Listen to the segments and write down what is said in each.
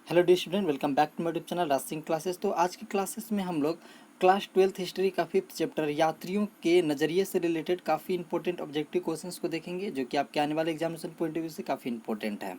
Hello dear student, welcome back to my YouTube channel Raj Singh classes. तो आज की classes में हम लोग क्लास 12th हिस्ट्री का 5th चैप्टर यात्रियों के नज़रिए से रिलेटेड काफ़ी इंपॉर्टेंट ऑब्जेक्टिव क्वेश्चंस को देखेंगे, जो कि आपके आने वाले एग्जामिनेशन पॉइंट ऑफ व्यू से काफ़ी इंपॉर्टेंट है।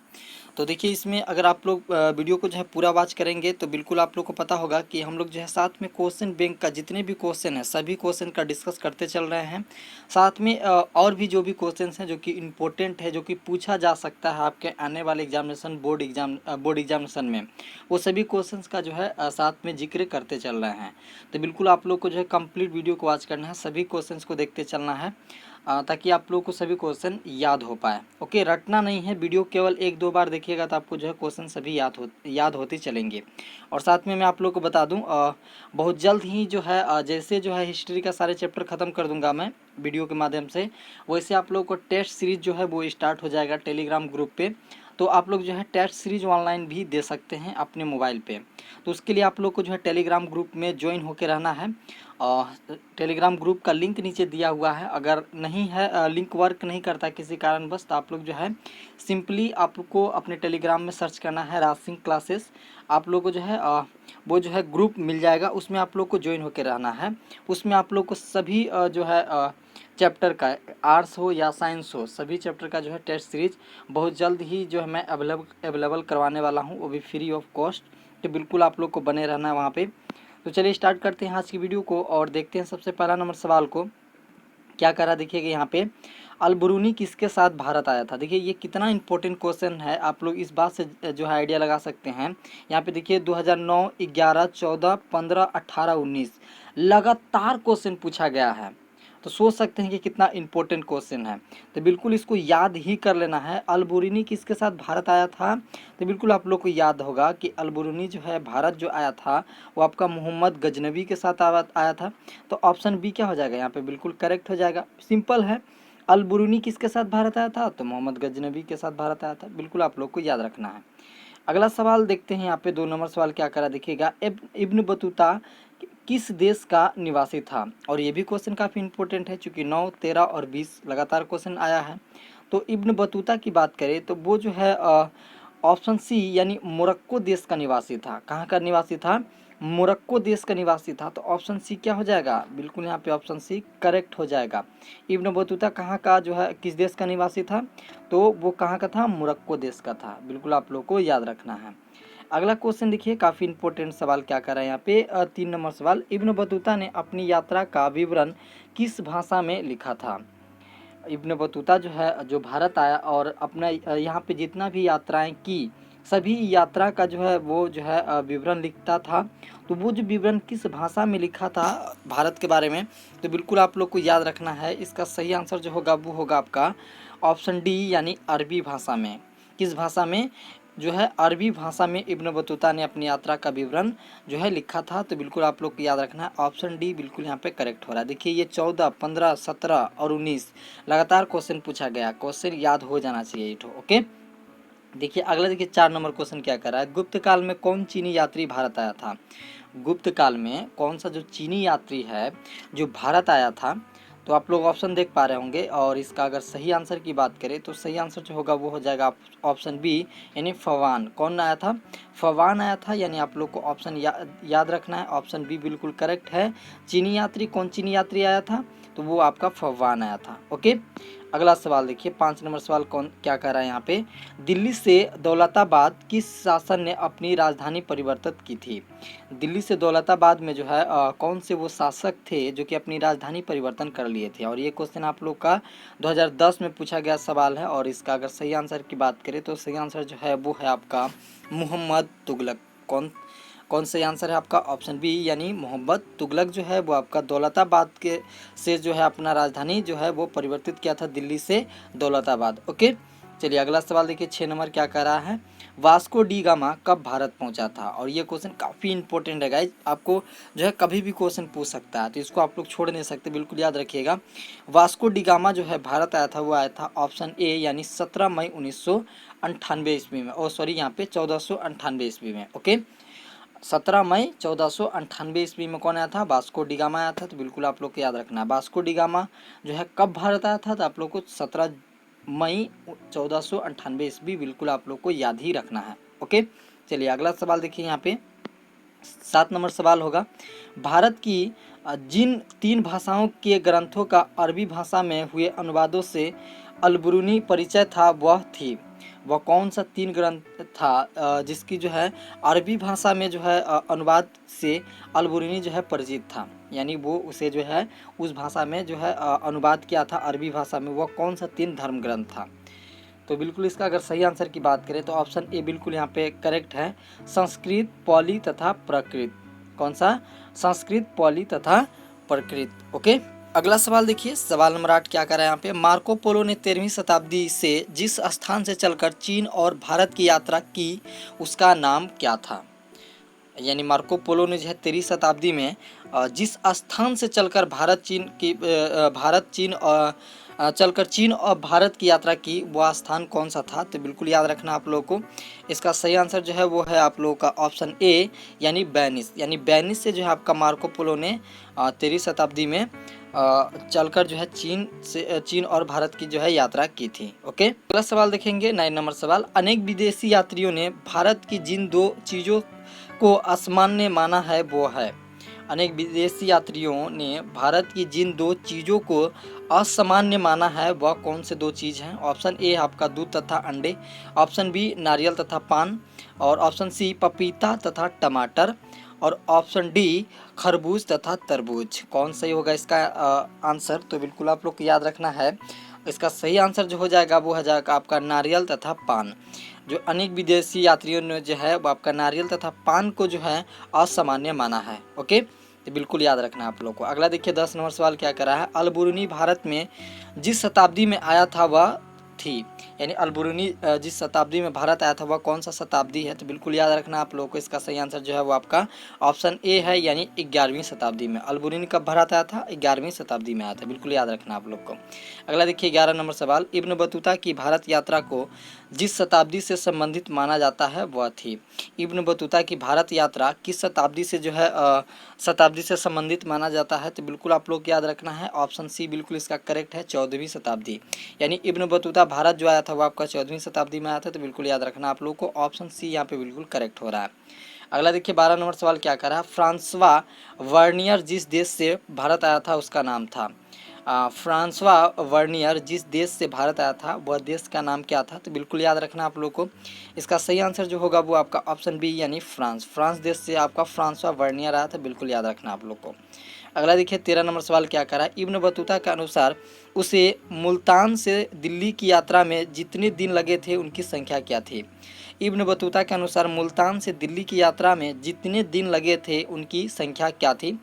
तो देखिए, इसमें अगर आप लोग वीडियो को जो है पूरा वॉच करेंगे तो बिल्कुल आप लोग को पता होगा कि हम लोग जो है साथ में क्वेश्चन बैंक का जितने भी क्वेश्चन है सभी क्वेश्चन का डिस्कस करते चल रहे हैं। साथ में और भी जो भी क्वेश्चन हैं जो कि इम्पोर्टेंट है, जो कि पूछा जा सकता है आपके आने वाले एग्जामिनेशन बोर्ड एग्जामिनेशन में, वो सभी क्वेश्चंस का जो है साथ में जिक्र करते चल रहे हैं। तो बिल्कुल आप लोग को जो है कंप्लीट वीडियो को वॉच करना है, सभी क्वेश्चंस को देखते चलना है ताकि आप लोग को सभी क्वेश्चन याद हो पाए। ओके, रटना नहीं है, वीडियो केवल एक दो बार देखिएगा तो आपको जो है क्वेश्चन सभी याद होते चलेंगे। और साथ में मैं आप लोग को बता दूं, बहुत जल्द ही जो है जैसे जो है हिस्ट्री का सारे चैप्टर ख़त्म कर दूंगा मैं वीडियो के माध्यम से, वैसे आप लोग को टेस्ट सीरीज जो है वो स्टार्ट हो जाएगा टेलीग्राम ग्रुप पे। तो आप लोग जो है टेस्ट सीरीज ऑनलाइन भी दे सकते हैं अपने मोबाइल पे। तो उसके लिए आप लोग को जो है टेलीग्राम ग्रुप में ज्वाइन होकर रहना है। टेलीग्राम ग्रुप का लिंक नीचे दिया हुआ है, अगर नहीं है लिंक वर्क नहीं करता किसी कारणवश तो आप लोग जो है सिंपली आपको अपने टेलीग्राम में सर्च करना है राज सिंह क्लासेस। आप लोग को जो है वो जो है ग्रुप मिल जाएगा, उसमें आप लोग को ज्वाइन होकर रहना है। उसमें आप लोग को सभी जो है चैप्टर का, आर्ट्स हो या साइंस हो, सभी चैप्टर का जो है टेस्ट सीरीज बहुत जल्द ही जो है मैं अवेलेबल करवाने वाला हूँ, वो भी फ्री ऑफ कॉस्ट। तो बिल्कुल आप लोग को बने रहना है वहाँ पे। तो चलिए स्टार्ट करते हैं आज की वीडियो को और देखते हैं सबसे पहला नंबर सवाल को क्या करा। देखिएगा यहाँ पे, अलबरूनी किसके साथ भारत आया था। देखिए ये कितना इंपॉर्टेंट क्वेश्चन है, आप लोग इस बात से जो है आइडिया लगा सकते हैं। यहाँ पे देखिए 2009, 11, 14, 15, 18, 19 लगातार क्वेश्चन पूछा गया है। तो सोच सकते हैं कि कितना इंपॉर्टेंट क्वेश्चन है। तो बिल्कुल इसको याद ही कर लेना है। अलबरूनी किसके साथ भारत आया था, तो बिल्कुल आप लोग को याद होगा कि अलबरूनी जो है भारत जो आया था वो आपका मोहम्मद गजनबी के साथ आया था। तो ऑप्शन बी क्या हो जाएगा यहाँ पे, बिल्कुल करेक्ट हो जाएगा। सिंपल है, अलबरूनी किसके साथ भारत आया था, तो मोहम्मद गजनबी के साथ भारत आया था। बिल्कुल आप लोग को याद रखना है। अगला सवाल देखते हैं यहाँ पे, 2 नंबर सवाल क्या करा। देखिएगा, इब्न बतूता किस देश का निवासी था। और ये भी क्वेश्चन काफ़ी इंपॉर्टेंट है, चूँकि 9, 13 और 20 लगातार क्वेश्चन आया है। तो इब्न बतूता की बात करें तो वो जो है ऑप्शन सी यानी मोरक्को देश का निवासी था। कहाँ का निवासी था, मोरक्को देश का निवासी था। तो ऑप्शन सी क्या हो जाएगा, बिल्कुल यहाँ पे ऑप्शन सी करेक्ट हो जाएगा। इब्न बतूता कहाँ का जो है, किस देश का निवासी था, तो वो कहाँ का था, मोरक्को देश का था। बिल्कुल आप लोग को याद रखना है। अगला क्वेश्चन देखिए, काफ़ी इंपॉर्टेंट सवाल क्या कर रहा है यहाँ पे, 3 नंबर सवाल, इब्न बतूता ने अपनी यात्रा का विवरण किस भाषा में लिखा था। इब्न बतूता जो है जो भारत आया और अपना यहाँ पे जितना भी यात्राएं की, सभी यात्रा का जो है वो जो है विवरण लिखता था। तो वो जो विवरण किस भाषा में लिखा था भारत के बारे में, तो बिल्कुल आप लोग को याद रखना है। इसका सही आंसर जो होगा वो होगा आपका ऑप्शन डी यानी अरबी भाषा में। किस भाषा में, जो है अरबी भाषा में इब्न बतूता ने अपनी यात्रा का विवरण जो है लिखा था। तो बिल्कुल आप लोग को याद रखना है, ऑप्शन डी बिल्कुल यहाँ पे करेक्ट हो रहा है। देखिए ये 14, 15, 17 और 19 लगातार क्वेश्चन पूछा गया, क्वेश्चन याद हो जाना चाहिए ये। ओके, देखिए अगला, देखिए 4 नंबर क्वेश्चन क्या कर रहा है, गुप्त काल में कौन चीनी यात्री भारत आया था। गुप्त काल में कौन सा जो चीनी यात्री है जो भारत आया था। तो आप लोग ऑप्शन देख पा रहे होंगे, और इसका अगर सही आंसर की बात करें तो सही आंसर जो होगा वो हो जाएगा ऑप्शन बी यानी फवान। कौन आया था, फवान आया था। यानी आप लोग को ऑप्शन याद रखना है, ऑप्शन बी बिल्कुल करेक्ट है। चीनी यात्री, कौन चीनी यात्री आया था, तो वो आपका फवान आया था। ओके, अगला सवाल देखिए, 5 नंबर सवाल कौन क्या कह रहा है यहाँ पे, दिल्ली से दौलताबाद किस शासन ने अपनी राजधानी परिवर्तित की थी। दिल्ली से दौलताबाद में जो है कौन से वो शासक थे जो कि अपनी राजधानी परिवर्तन कर लिए थे। और ये क्वेश्चन आप लोग का 2010 में पूछा गया सवाल है। और इसका अगर सही आंसर की बात करें तो सही आंसर जो है वो है आपका मोहम्मद तुगलक। कौन सा आंसर है आपका, ऑप्शन बी यानी मोहम्मद तुगलक जो है वो आपका दौलताबाद के से जो है अपना राजधानी जो है वो परिवर्तित किया था दिल्ली से दौलताबाद। ओके, चलिए अगला सवाल देखिए, 6 नंबर क्या कह रहा है, वास्को डी गामा कब भारत पहुंचा था। और ये क्वेश्चन काफ़ी इंपॉर्टेंट है गाइज, आपको जो है कभी भी क्वेश्चन पूछ सकता है, तो इसको आप लोग छोड़ नहीं सकते, बिल्कुल याद रखिएगा। वास्को डी गामा जो है भारत आया था वो आया था ऑप्शन ए यानी 17 मई 1998 ईस्वी में। ओ सॉरी, यहाँ पे 1498 ईस्वी में। ओके, 17 मई 1498 ईस्वी में कौन आया था, वास्को डी गामा आया था। तो बिल्कुल आप लोग को याद रखना है, वास्को डी गामा जो है कब भारत आया था, तो आप लोग को 17 मई 1498 ईस्वी बिल्कुल आप लोग को याद ही रखना है। ओके, चलिए अगला सवाल देखिए यहाँ पे 7 नंबर सवाल होगा, भारत की जिन 3 भाषाओं के ग्रंथों का अरबी भाषा में हुए अनुवादों से अलबरूनी परिचय था वह कौन सा 3 ग्रंथ था जिसकी जो है अरबी भाषा में जो है अनुवाद से अलबरूनी जो है परिचित था, यानी वो उसे जो है उस भाषा में जो है अनुवाद किया था अरबी भाषा में, वह कौन सा 3 धर्म ग्रंथ था। तो बिल्कुल इसका अगर सही आंसर की बात करें तो ऑप्शन ए बिल्कुल यहाँ पे करेक्ट है, संस्कृत, पाली तथा प्राकृत। कौन सा? संस्कृत, पाली तथा प्राकृत। ओके, अगला सवाल देखिए, सवाल नंबर 8 क्या कर रहा है यहाँ पे, मार्को पोलो ने 13वीं शताब्दी से जिस स्थान से चलकर चीन और भारत की यात्रा की उसका नाम क्या था। यानी मार्को पोलो ने जो है 13वीं शताब्दी में जिस स्थान से चलकर चलकर चीन और भारत की यात्रा की वह स्थान कौन सा था। तो बिल्कुल याद रखना आप लोगों को, इसका सही आंसर जो है वो है आप लोगों का ऑप्शन ए यानी वेनिस। यानी वेनिस से जो है आपका मार्को पोलो ने 13वीं शताब्दी में चलकर जो है चीन और भारत की जो है यात्रा की थी। ओके, अगला सवाल देखेंगे 9 नंबर सवाल, अनेक विदेशी यात्रियों ने भारत की जिन 2 चीज़ों को असामान्य माना है वो है। अनेक विदेशी यात्रियों ने भारत की जिन 2 चीज़ों को असामान्य माना है वह कौन से 2 चीज़ हैं। ऑप्शन ए आपका दूध तथा अंडे, ऑप्शन बी नारियल तथा पान, और ऑप्शन सी पपीता तथा टमाटर, और ऑप्शन डी खरबूज तथा तरबूज। कौन सही होगा इसका आंसर। तो बिल्कुल आप लोग को याद रखना है, इसका सही आंसर जो हो जाएगा वो हो जाएगा आपका नारियल तथा पान। जो अनेक विदेशी यात्रियों ने जो है वो आपका नारियल तथा पान को जो है असामान्य माना है। ओके, तो बिल्कुल याद रखना आप लोग को। अगला देखिए 10 नंबर सवाल क्या कर रहा है, अलबरूनी भारत में जिस शताब्दी में आया था वह थी। यानी अलबरूनी जिस शताब्दी में भारत आया था वह कौन सा शताब्दी है। तो बिल्कुल याद रखना आप लोगों को, इसका सही आंसर जो है वो आपका ऑप्शन ए है, यानी 11वीं शताब्दी में। अलबरूनी कब भारत आया था? 11वीं शताब्दी में आया था। बिल्कुल याद रखना आप लोग को। अगला देखिए 11 नंबर सवाल, इब्न बतूता की भारत यात्रा को जिस शताब्दी से संबंधित माना जाता है वह थी। इब्न बतूता की भारत यात्रा किस शताब्दी से जो है शताब्दी से संबंधित माना जाता है। तो बिल्कुल आप लोग याद रखना है, ऑप्शन सी बिल्कुल इसका करेक्ट है, 14वीं शताब्दी। यानी इब्न बतूता भारत जो आया था वो आपका 14वीं शताब्दी में आया था। तो बिल्कुल याद रखना आप लोग को, ऑप्शन सी यहाँ पे बिल्कुल करेक्ट हो रहा है। अगला देखिए 12 नंबर सवाल क्या कर रहा है, फ्रांसवा वर्नियर जिस देश से भारत आया था उसका नाम था। फ्रांसवा वर्नियर जिस देश से भारत आया था वह देश का नाम क्या था। तो बिल्कुल याद रखना आप लोग को, इसका सही आंसर जो होगा वो आपका ऑप्शन बी यानी फ्रांस देश से आपका फ्रांसवा वर्नियर आया था। बिल्कुल याद रखना आप लोग को। अगला देखिए 13 नंबर सवाल क्या करा, इब्न बतूता के अनुसार उसे मुल्तान से दिल्ली की यात्रा में जितने दिन लगे थे उनकी संख्या क्या थी। इब्न बतूता के अनुसार मुल्तान से दिल्ली की यात्रा में जितने दिन लगे थे उनकी संख्या क्या थी।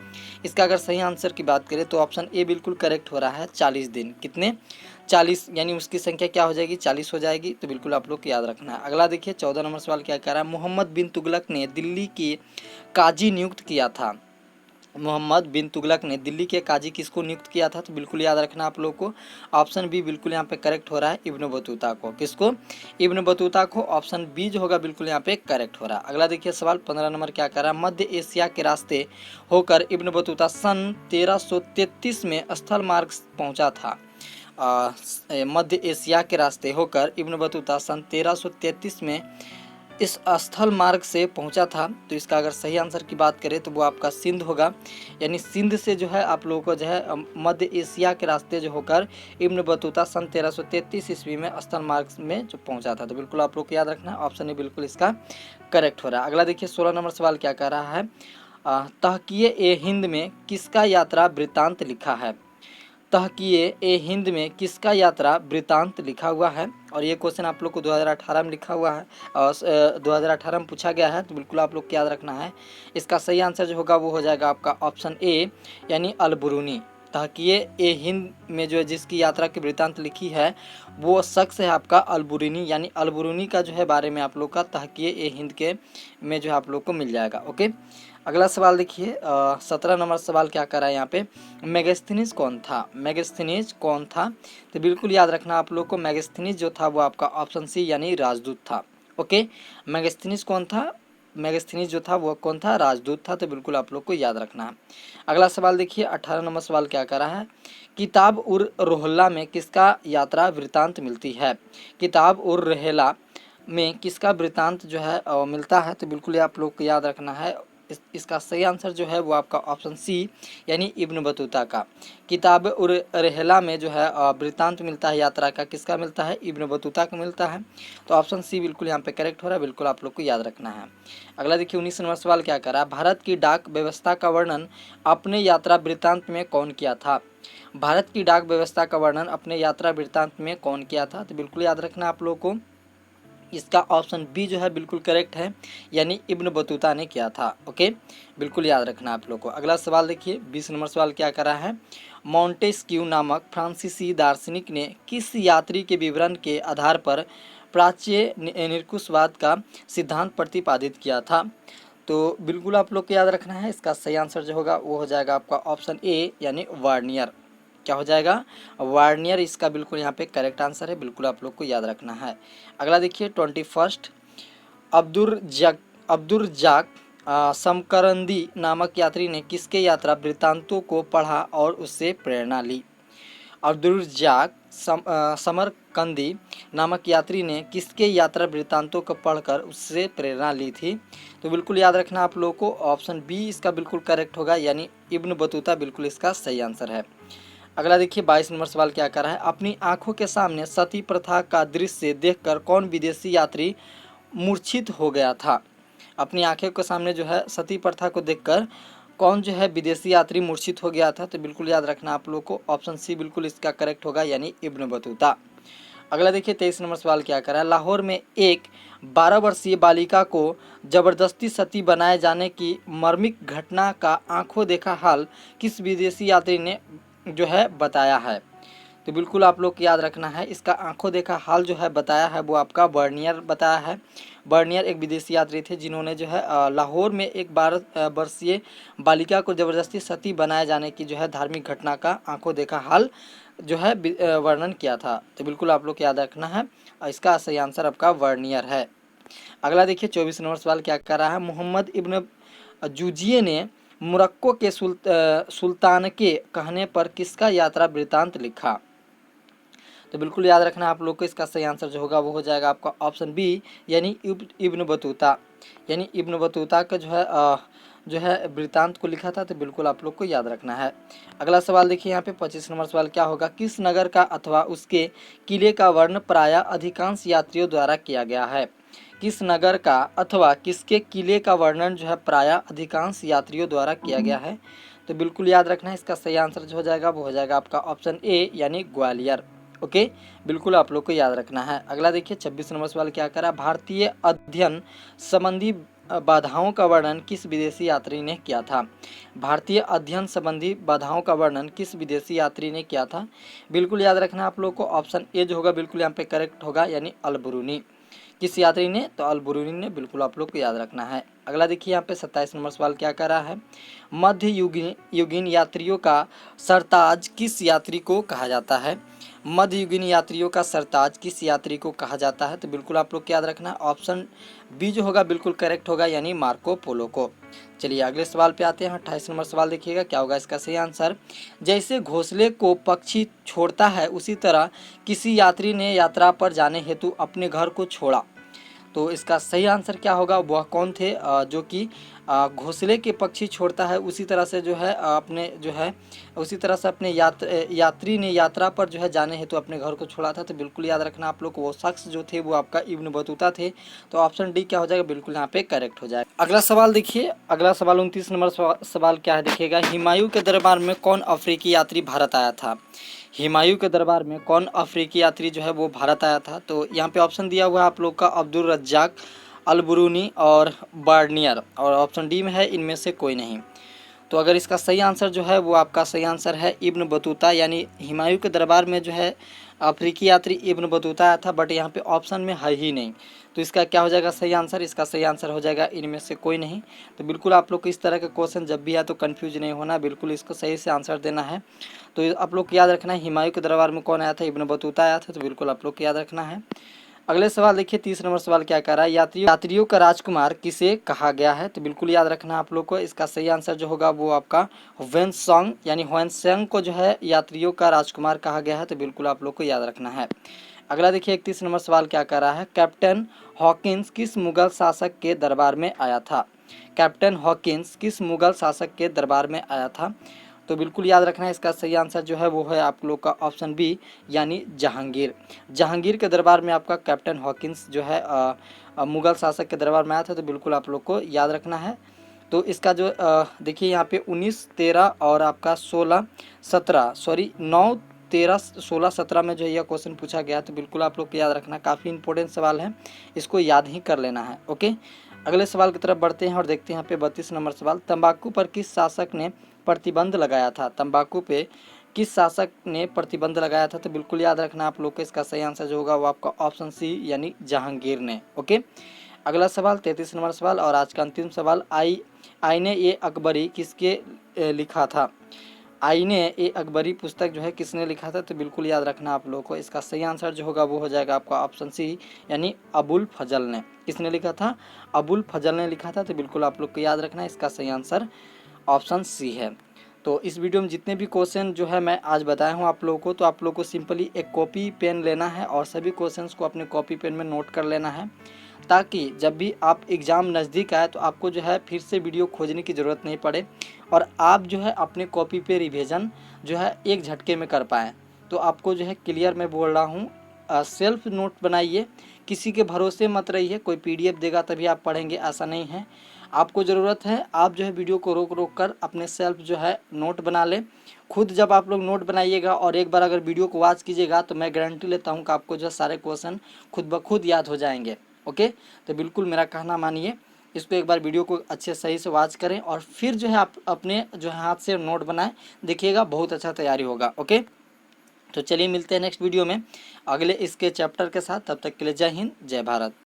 इसका अगर सही आंसर की बात करें तो ऑप्शन ए बिल्कुल करेक्ट हो रहा है, 40 दिन। कितने? 40, यानी उसकी संख्या क्या हो जाएगी? 40 हो जाएगी। तो बिल्कुल आप लोग को याद रखना है। अगला देखिए 14 नंबर सवाल क्या कह रहा है, मोहम्मद बिन तुगलक ने दिल्ली की काजी नियुक्त किया था। मोहम्मद बिन तुगलक ने दिल्ली के काजी किसको नियुक्त किया था। तो बिल्कुल याद रखना आप लोग को, ऑप्शन बी बिल्कुल यहाँ पे करेक्ट हो रहा है, इब्न बतूता को। किसको? इब्न बतूता को। ऑप्शन बी जो होगा बिल्कुल यहाँ पे करेक्ट हो रहा है। अगला देखिए सवाल 15 नंबर क्या कर रहा है, मध्य एशिया के रास्ते होकर इब्न बतूता सन 1333 में स्थल मार्ग पहुँचा था। मध्य एशिया के रास्ते होकर इब्न बतूता सन 1333 में इस स्थल मार्ग से पहुंचा था। तो इसका अगर सही आंसर की बात करें तो वो आपका सिंध होगा। यानी सिंध से जो है आप लोगों को जो है मध्य एशिया के रास्ते जो होकर इब्न बतूता सन 1333 ईस्वी में स्थल मार्ग में जो पहुंचा था। तो बिल्कुल आप लोग को याद रखना, ऑप्शन ए बिल्कुल इसका करेक्ट हो रहा है। अगला देखिए 16 नंबर सवाल क्या कह रहा है, तहकीये ए हिंद में किसका यात्रा वृत्तांत लिखा है। तहकीये ए हिंद में किसका यात्रा वृत्तांत लिखा हुआ है। और ये क्वेश्चन आप लोग को 2018 में लिखा हुआ है और 2018 में पूछा गया है। तो बिल्कुल आप लोग को याद रखना है, इसका सही आंसर जो होगा वो हो जाएगा आपका ऑप्शन ए यानी अलबरूनी। तहकीये ए हिंद में जो है जिसकी यात्रा की वृत्तांत लिखी है वो शख्स है आपका अलबरूनी। यानी अलबरूनी का जो है बारे में आप लोग का तहकीये ए हिंद के में जो है आप लोग को मिल जाएगा। ओके, अगला सवाल देखिए 17 नंबर सवाल क्या कर रहा है यहाँ पे, मेगास्थनीज कौन था। मेगास्थनीज कौन था। तो बिल्कुल याद रखना आप लोग को, मेगास्थनीज जो था वो आपका ऑप्शन सी यानी राजदूत था। ओके, मेगास्थनीज कौन था। मेगास्थनीज जो था वो कौन था? राजदूत था। तो बिल्कुल आप लोग को याद रखना है। अगला सवाल देखिए 18 नंबर सवाल क्या कर रहा है, किताब उर रोहल्ला में किसका यात्रा वृत्तांत मिलती है। किताब उर रोहल्ला में किसका वृत्तांत जो है मिलता है, तो बिल्कुल ये आप लोग को याद रखना है। इसका सही आंसर जो है वो आपका ऑप्शन सी यानी इब्न बतूता का। किताब उर रहला में जो है वृत्तांत मिलता है यात्रा का, किसका मिलता है, इब्न बतूता का मिलता है। तो ऑप्शन सी बिल्कुल यहाँ पे करेक्ट हो रहा है, बिल्कुल आप लोग को याद रखना है। अगला देखिए 19 नंबर सवाल क्या कर रहा है, भारत की डाक व्यवस्था का वर्णन अपने यात्रा वृत्तांत में कौन किया था। भारत की डाक व्यवस्था का वर्णन अपने यात्रा वृत्तांत में कौन किया था, तो बिल्कुल याद रखना आप लोग को। इसका ऑप्शन बी जो है बिल्कुल करेक्ट है, यानी इब्न बतूता ने किया था। ओके, बिल्कुल याद रखना आप लोग को। अगला सवाल देखिए 20 नंबर सवाल क्या कर रहा है, मॉन्टेस्क्यू नामक फ्रांसीसी दार्शनिक ने किस यात्री के विवरण के आधार पर प्राच्य निरकुशवाद का सिद्धांत प्रतिपादित किया था। तो बिल्कुल आप लोग को याद रखना है, इसका सही आंसर जो होगा वो हो जाएगा आपका ऑप्शन ए यानी वार्नियर। क्या हो जाएगा, वार्नियर इसका बिल्कुल यहाँ पे करेक्ट आंसर है, बिल्कुल आप लोग को याद रखना है। अगला देखिए 21 अब्दुर्रजाक समकरंदी नामक यात्री ने किसके यात्रा वृत्तांतों को पढ़ा और उससे प्रेरणा ली। अब्दुर्रजाक समरकंदी नामक यात्री ने किसके यात्रा वृत्तांतों को पढ़कर उससे प्रेरणा ली थी। तो बिल्कुल याद रखना आप लोगों को, ऑप्शन बी इसका बिल्कुल करेक्ट होगा, यानी इब्न बतूता बिल्कुल इसका सही आंसर है। अगला देखिए 22 नंबर सवाल क्या कर रहा है, अपनी आंखों के सामने सती प्रथा का दृश्य देखकर कौन विदेशी यात्री मूर्छित हो गया था। अपनी आंखों के सामने जो है सती प्रथा को देखकर कौन जो है विदेशी यात्री मूर्छित हो गया था, तो बिल्कुल याद रखना आप लोग को, ऑप्शन सी बिल्कुल इसका करेक्ट होगा, यानी इब्न बतूता। अगला देखिए 23 नंबर सवाल क्या कर रहा है, लाहौर में एक 12 वर्षीय बालिका को जबरदस्ती सती बनाए जाने की मर्मिक घटना का आंखों देखा हाल किस विदेशी यात्री ने जो है बताया है। तो बिल्कुल आप लोग को याद रखना है, इसका आंखों देखा हाल जो है बताया है वो आपका बर्नियर बताया है। बर्नियर एक विदेशी यात्री थे जिन्होंने जो है लाहौर में एक 12 वर्षीय बालिका को जबरदस्ती सती बनाए जाने की जो है धार्मिक घटना का आंखों देखा हाल जो है वर्णन किया था। तो बिल्कुल आप लोग को याद रखना है, इसका सही आंसर आपका वर्नियर है। अगला देखिए 24 नंबर सवाल क्या कर रहा है, मोहम्मद इब्न जूजिये ने मोरक्को के सुल्तान के कहने पर किसका यात्रा वृत्तांत लिखा। तो बिल्कुल याद रखना आप लोग को, इसका सही आंसर जो होगा वो हो जाएगा आपका ऑप्शन बी यानी इब्न बतूता, यानी इब्न बतूता का जो है वृत्तांत को लिखा था। तो बिल्कुल आप लोग को याद रखना है। अगला सवाल देखिए यहाँ पे 25 नंबर सवाल क्या होगा, किस नगर का अथवा उसके किले का वर्णन प्रायः अधिकांश यात्रियों द्वारा किया गया है। किस नगर का अथवा किसके किले का वर्णन जो है प्रायः अधिकांश यात्रियों द्वारा किया गया है। तो बिल्कुल याद रखना है, इसका सही आंसर जो हो जाएगा वो हो जाएगा आपका ऑप्शन ए यानी ग्वालियर। ओके, बिल्कुल आप लोग को याद रखना है। अगला देखिए 26 नंबर सवाल क्या करा, भारतीय अध्ययन संबंधी बाधाओं का वर्णन किस विदेशी यात्री ने किया था। भारतीय अध्ययन संबंधी बाधाओं का वर्णन किस विदेशी यात्री ने किया था। बिल्कुल याद रखना आप लोग को, ऑप्शन ए जो होगा बिल्कुल यहाँ पे करेक्ट होगा, यानी अल-बुरूनी। किस यात्री ने, तो अल-बुरूनी ने, बिल्कुल आप लोग को याद रखना है। अगला देखिए यहाँ पे 27 नंबर सवाल क्या कर रहा है, मध्य युगीन यात्रियों का सरताज किस यात्री को कहा जाता है। मध्य युगीन यात्रियों का सरताज किस यात्री को कहा जाता है। तो बिल्कुल आप लोग याद रखना, ऑप्शन बी जो होगा बिल्कुल करेक्ट होगा, यानी मार्को पोलो को। चलिए अगले सवाल पे आते हैं। 28 नंबर सवाल देखिएगा क्या होगा इसका सही आंसर, जैसे घोंसले को पक्षी छोड़ता है उसी तरह किसी यात्री ने यात्रा पर जाने हेतु अपने घर को छोड़ा। तो इसका सही आंसर क्या होगा, वह कौन थे जो कि घोंसले के पक्षी छोड़ता है उसी तरह से जो है अपने जो है उसी तरह से अपने यात्री ने यात्रा पर जो है जाने हेतु अपने घर को छोड़ा था। तो बिल्कुल याद रखना आप लोग को, वो शख्स जो थे वो आपका इब्न बतूता थे। तो ऑप्शन डी क्या हो जाएगा, बिल्कुल यहाँ पे करेक्ट हो जाएगा। अगला सवाल देखिए, अगला सवाल 29 नंबर सवाल क्या है देखिएगा, हुमायूं के दरबार में कौन अफ्रीकी यात्री भारत आया था। हुमायूं के दरबार में कौन अफ्रीकी यात्री जो है वो भारत आया था। तो यहाँ पे ऑप्शन दिया हुआ है आप लोग का अब्दुर्रज्जाक, अल-बुरूनी और बार्नियर, और ऑप्शन डी में है इनमें से कोई नहीं। तो अगर इसका सही आंसर जो है वो आपका सही आंसर है इब्न बतूता, यानी हुमायूं के दरबार में जो है अफ्रीकी यात्री इब्न बतूता आया था, बट यहाँ पे ऑप्शन में है ही नहीं। तो इसका क्या हो जाएगा सही आंसर, इसका सही आंसर हो जाएगा इनमें से कोई नहीं। तो बिल्कुल आप लोग को इस तरह के क्वेश्चन जब भी आए तो कंफ्यूज नहीं होना, बिल्कुल इसको सही से आंसर देना है। तो आप लोग को याद रखना है हुमायूं के दरबार में कौन आया था, इब्न बतूता आया था। तो बिल्कुल आप लोग को याद रखना है। अगले सवाल देखिए 30 नंबर सवाल क्या कह रहा है, यात्रियों का राजकुमार किसे कहा गया है। तो बिल्कुल याद रखना आप लोग को, इसका सही आंसर जो होगा वो आपका ह्वेनसांग, यानी ह्वेनसांग को जो है यात्रियों का राजकुमार कहा गया है। तो बिल्कुल आप लोग को याद रखना है। अगला देखिए 31 नंबर सवाल क्या कर रहा है, कैप्टन हॉकिंस किस मुगल शासक के दरबार में आया था। कैप्टन हॉकिंस किस मुगल शासक के दरबार में आया था। तो बिल्कुल याद रखना है, इसका सही आंसर जो है वो है आप लोग का ऑप्शन बी यानी जहांगीर। जहांगीर के दरबार में आपका कैप्टन हॉकिंस जो है मुगल शासक के दरबार में आया था। तो बिल्कुल आप लोग को याद रखना है। तो इसका जो देखिए यहाँ पे 19, 13 और आपका 16, 17 सॉरी 9, 13, 16, 17 में जो है यह क्वेश्चन पूछा गया। तो बिल्कुल आप लोग को याद रखना, काफ़ी इंपॉर्टेंट सवाल है, इसको याद ही कर लेना है। ओके, अगले सवाल की तरफ बढ़ते हैं और देखते हैं यहाँ पे 32 नंबर सवाल, तंबाकू पर किस शासक ने प्रतिबंध लगाया था। तंबाकू पे किस शासक ने प्रतिबंध लगाया था। तो बिल्कुल याद रखना आप लोग को, इसका सही आंसर जो होगा वो आपका ऑप्शन सी यानी जहांगीर ने। ओके, अगला सवाल 33 नंबर सवाल और आज का अंतिम सवाल, आईने ए अकबरी किसके लिखा था। आईने ए अकबरी पुस्तक जो है किसने लिखा था। तो बिल्कुल याद रखना आप लोगों को, इसका सही आंसर जो होगा वो हो जाएगा आपका ऑप्शन सी यानी अबुल फजल ने। किसने लिखा था, अबुल फजल ने लिखा था। तो बिल्कुल आप लोग को याद रखना है, इसका सही आंसर ऑप्शन सी है। तो इस वीडियो में जितने भी क्वेश्चन जो है मैं आज बताया हूँ आप लोगों को, तो आप लोगों को सिंपली एक कॉपी पेन लेना है और सभी क्वेश्चंस को अपने कॉपी पेन में नोट कर लेना है, ताकि जब भी आप एग्ज़ाम नज़दीक आए तो आपको जो है फिर से वीडियो खोजने की ज़रूरत नहीं पड़े और आप जो है अपने कॉपी पे रिवीजन जो है एक झटके में कर पाएँ। तो आपको जो है क्लियर मैं बोल रहा हूँ, सेल्फ नोट बनाइए, किसी के भरोसे मत रहिए, कोई PDF देगा तभी आप पढ़ेंगे ऐसा नहीं है। आपको ज़रूरत है आप जो है वीडियो को रोक रोक कर अपने सेल्फ जो है नोट बना लें। खुद जब आप लोग नोट बनाइएगा और एक बार अगर वीडियो को वॉच कीजिएगा तो मैं गारंटी लेता हूँ कि आपको जो सारे क्वेश्चन खुद ब खुद याद हो जाएंगे। ओके, तो बिल्कुल मेरा कहना मानिए, इसको एक बार वीडियो को अच्छे सही से वॉच करें और फिर जो है आप अपने जो है हाथ से नोट बनाएं, देखिएगा बहुत अच्छा तैयारी होगा। ओके, तो चलिए मिलते हैं नेक्स्ट वीडियो में अगले इसके चैप्टर के साथ। तब तक के लिए जय हिंद, जय भारत।